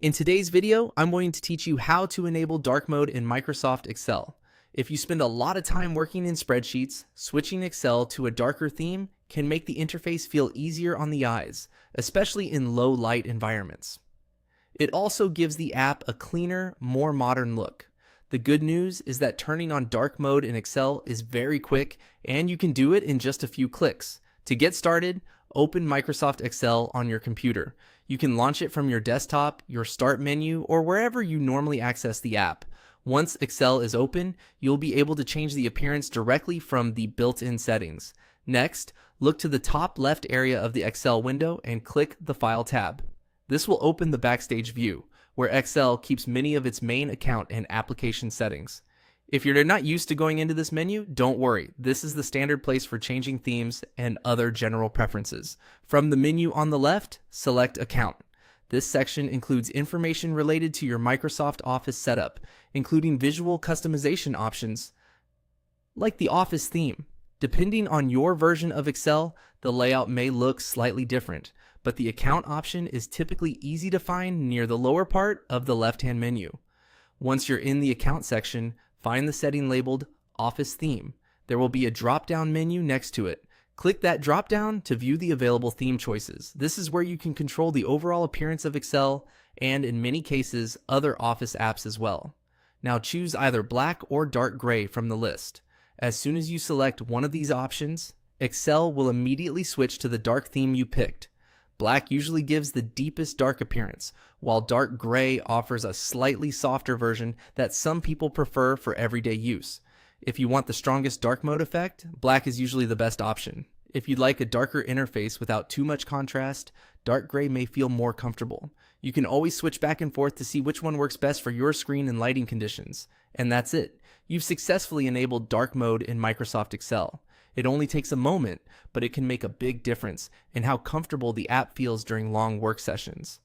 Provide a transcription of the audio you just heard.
In today's video, I'm going to teach you how to enable dark mode in Microsoft Excel. If you spend a lot of time working in spreadsheets, switching Excel to a darker theme can make the interface feel easier on the eyes, especially in low light environments. It also gives the app a cleaner, more modern look. The good news is that turning on dark mode in Excel is very quick and you can do it in just a few clicks. To get started, open Microsoft Excel on your computer. You can launch it from your desktop, your start menu, or wherever you normally access the app. Once Excel is open, you'll be able to change the appearance directly from the built-in settings. Next, look to the top left area of the Excel window and click the File tab. This will open the Backstage view, where Excel keeps many of its main account and application settings. If you're not used to going into this menu, don't worry. This is the standard place for changing themes and other general preferences. From the menu on the left, select Account. This section includes information related to your Microsoft Office setup, including visual customization options like the Office theme. Depending on your version of Excel, the layout may look slightly different, but the Account option is typically easy to find near the lower part of the left-hand menu. Once you're in the Account section, find the setting labeled Office Theme. There will be a drop-down menu next to it. Click that drop-down to view the available theme choices. This is where you can control the overall appearance of Excel and, in many cases, other Office apps as well. Now choose either black or dark gray from the list. As soon as you select one of these options, Excel will immediately switch to the dark theme you picked. Black usually gives the deepest dark appearance, while dark gray offers a slightly softer version that some people prefer for everyday use. If you want the strongest dark mode effect, black is usually the best option. If you'd like a darker interface without too much contrast, dark gray may feel more comfortable. You can always switch back and forth to see which one works best for your screen and lighting conditions. And that's it. You've successfully enabled dark mode in Microsoft Excel. It only takes a moment, but it can make a big difference in how comfortable the app feels during long work sessions.